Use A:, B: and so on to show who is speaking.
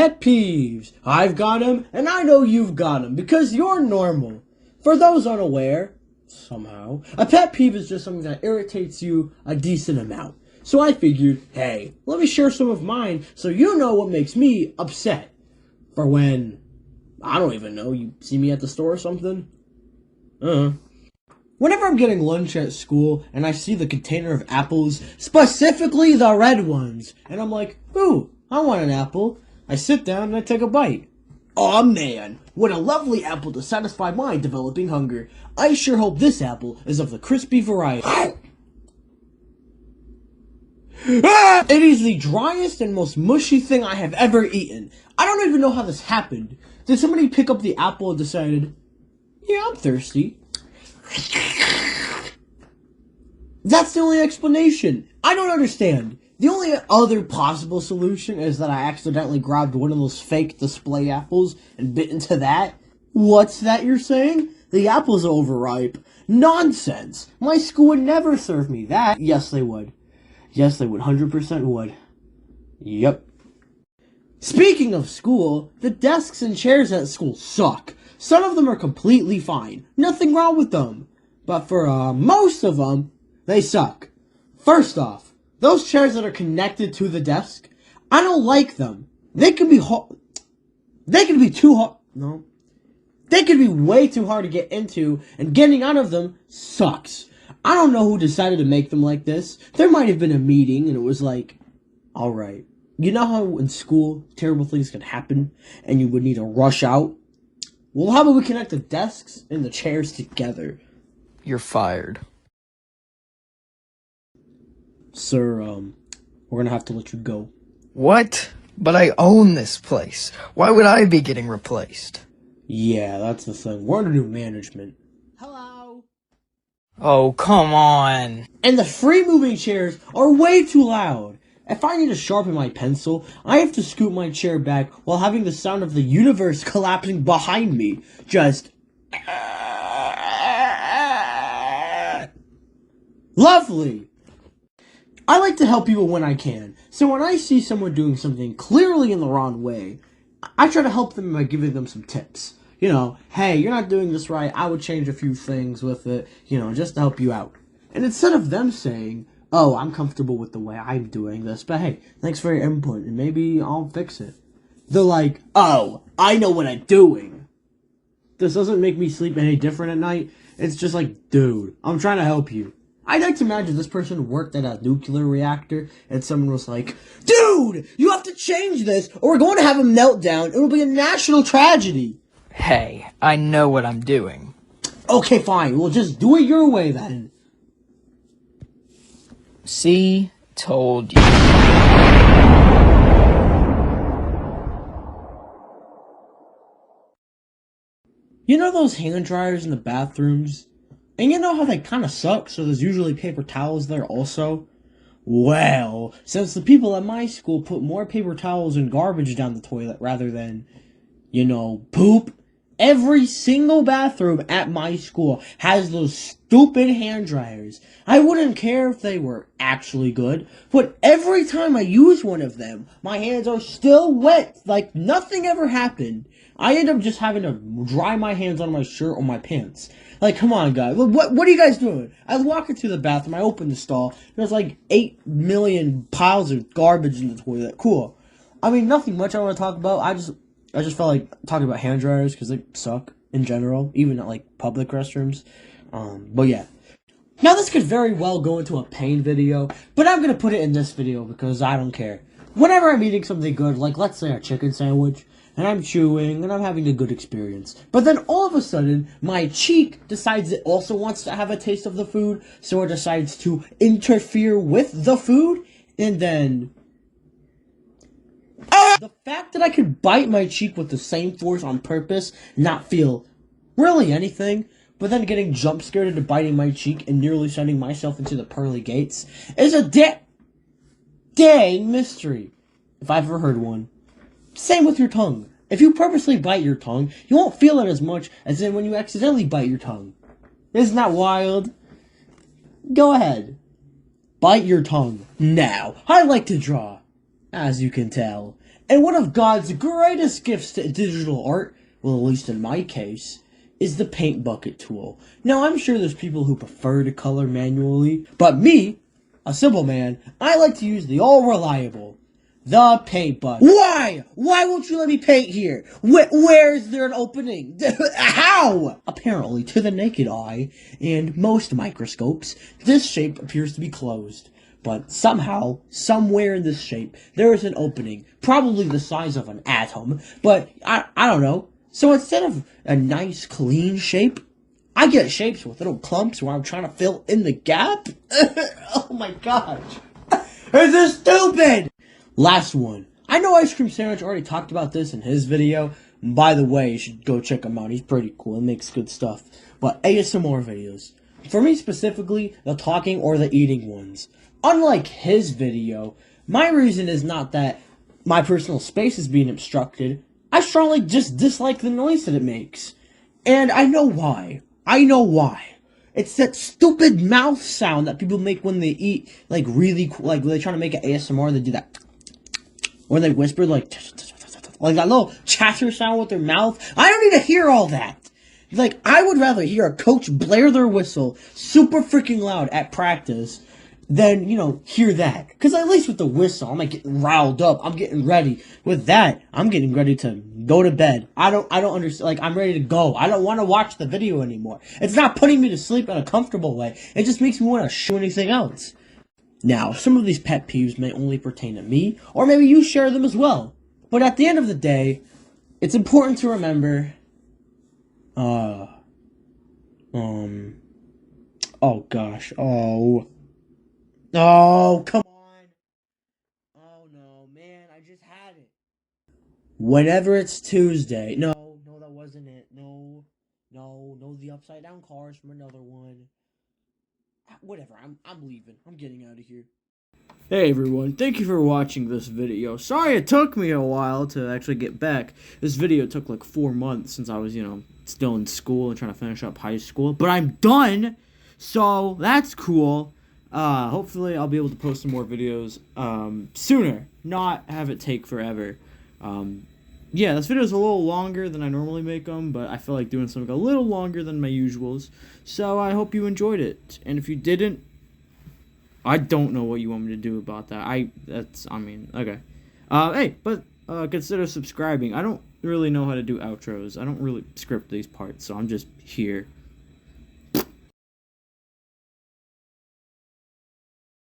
A: Pet peeves. I've got 'em, and I know you've got 'em, because you're normal. For those unaware, somehow, a pet peeve is just something that irritates you a decent amount. So I figured, hey, let me share some of mine so you know what makes me upset. For when, I don't even know, you see me at the store or something? Whenever I'm getting lunch at school and I see the container of apples, specifically the red ones, and I'm like, ooh, I want an apple. I sit down and I take a bite. Aw man, what a lovely apple to satisfy my developing hunger. I sure hope this apple is of the crispy variety. It is the driest and most mushy thing I have ever eaten. I don't even know how this happened. Did somebody pick up the apple and decided, yeah, I'm thirsty? That's the only explanation. I don't understand. The only other possible solution is that I accidentally grabbed one of those fake display apples and bit into that. What's that you're saying? The apple's overripe. Nonsense. My school would never serve me that. Yes, they would. Yes, they would. 100% would. Yep. Speaking of school, the desks and chairs at school suck. Some of them are completely fine. Nothing wrong with them. But for most of them, they suck. First off, those chairs that are connected to the desk, I don't like them. They can be too hard. No. They can be way too hard to get into, and getting out of them sucks. I don't know who decided to make them like this. There might have been a meeting, and it was like, alright. You know how in school, terrible things can happen, and you would need to rush out? Well, how about we connect the desks and the chairs together?
B: You're fired.
A: Sir, we're gonna have to let you go.
B: What? But I own this place. Why would I be getting replaced?
A: Yeah, that's the thing. We're under new management. Hello?
B: Oh, come on.
A: And the free moving chairs are way too loud. If I need to sharpen my pencil, I have to scoot my chair back while having the sound of the universe collapsing behind me. Just... Lovely! I like to help people when I can, so when I see someone doing something clearly in the wrong way, I try to help them by giving them some tips. You know, hey, you're not doing this right, I would change a few things with it, you know, just to help you out. And instead of them saying, oh, I'm comfortable with the way I'm doing this, but hey, thanks for your input, and maybe I'll fix it. They're like, oh, I know what I'm doing. This doesn't make me sleep any different at night. It's just like, dude, I'm trying to help you. I'd like to imagine this person worked at a nuclear reactor, and someone was like, dude, you have to change this, or we're going to have a meltdown. It will be a national tragedy.
B: Hey, I know what I'm doing.
A: Okay, fine. Well, just do it your way, then.
B: See? Told you.
A: You know those hand dryers in the bathrooms? And you know how they kind of suck, so there's usually paper towels there also? Well, since the people at my school put more paper towels and garbage down the toilet rather than, you know, poop, every single bathroom at my school has those stupid hand dryers. I wouldn't care if they were actually good, but every time I use one of them, my hands are still wet, like nothing ever happened. I end up just having to dry my hands on my shirt or my pants. Like, come on, guys. What are you guys doing? I walk into the bathroom, I open the stall, there's like 8 million piles of garbage in the toilet. Cool. I mean, nothing much I want to talk about. I just felt like talking about hand dryers because they suck in general, even at like public restrooms. But yeah. Now this could very well go into a pain video, but I'm gonna put it in this video because I don't care. Whenever I'm eating something good, like let's say a chicken sandwich, and I'm chewing, and I'm having a good experience. But then all of a sudden, my cheek decides it also wants to have a taste of the food, so it decides to interfere with the food, and then... The fact that I could bite my cheek with the same force on purpose, not feel really anything, but then getting jump scared into biting my cheek and nearly sending myself into the pearly gates, is a dang mystery, if I've ever heard one. Same with your tongue. If you purposely bite your tongue, you won't feel it as much as in when you accidentally bite your tongue. Isn't that wild? Go ahead. Bite your tongue. Now, I like to draw, as you can tell. And one of God's greatest gifts to digital art, well, at least in my case, is the paint bucket tool. Now, I'm sure there's people who prefer to color manually, but me, a simple man, I like to use the all-reliable, the paint bucket. Why? Why won't you let me paint here? Where is there an opening? How? Apparently, to the naked eye, and most microscopes, this shape appears to be closed. But somehow, somewhere in this shape, there is an opening, probably the size of an atom, but I don't know. So instead of a nice, clean shape, I get shapes with little clumps where I'm trying to fill in the gap. Oh my gosh. This is stupid! Last one. I know Ice Cream Sandwich already talked about this in his video. By the way, you should go check him out. He's pretty cool. He makes good stuff. But ASMR videos. For me specifically, the talking or the eating ones. Unlike his video, my reason is not that my personal space is being obstructed. I strongly just dislike the noise that it makes. And I know why. I know why. It's that stupid mouth sound that people make when they eat, like, really, like, when they're trying to make an ASMR, they do that. Or they whisper, like that little chatter sound with their mouth. I don't need to hear all that. Like, I would rather hear a coach blare their whistle super freaking loud at practice than, hear that. Because at least with the whistle, I'm like getting riled up. I'm getting ready. With that, I'm getting ready to go to bed. I don't understand. Like, I'm ready to go. I don't want to watch the video anymore. It's not putting me to sleep in a comfortable way. It just makes me want to show anything else. Now, some of these pet peeves may only pertain to me, or maybe you share them as well. But at the end of the day, it's important to remember, oh gosh, come on. Oh no, man, I just had it. Whenever it's Tuesday, no, that wasn't it. No, the upside down cars from another one. Whatever, I'm leaving. I'm getting out of here. Hey everyone, thank you for watching this video. Sorry it took me a while to actually get back. This video took like 4 months since I was, still in school and trying to finish up high school. But I'm done, so that's cool. Hopefully I'll be able to post some more videos sooner, not have it take forever. Yeah, this video is a little longer than I normally make them, but I feel like doing something a little longer than my usuals. So I hope you enjoyed it. And if you didn't, I don't know what you want me to do about that. Okay. Hey, but consider subscribing. I don't really know how to do outros. I don't really script these parts, so I'm just here.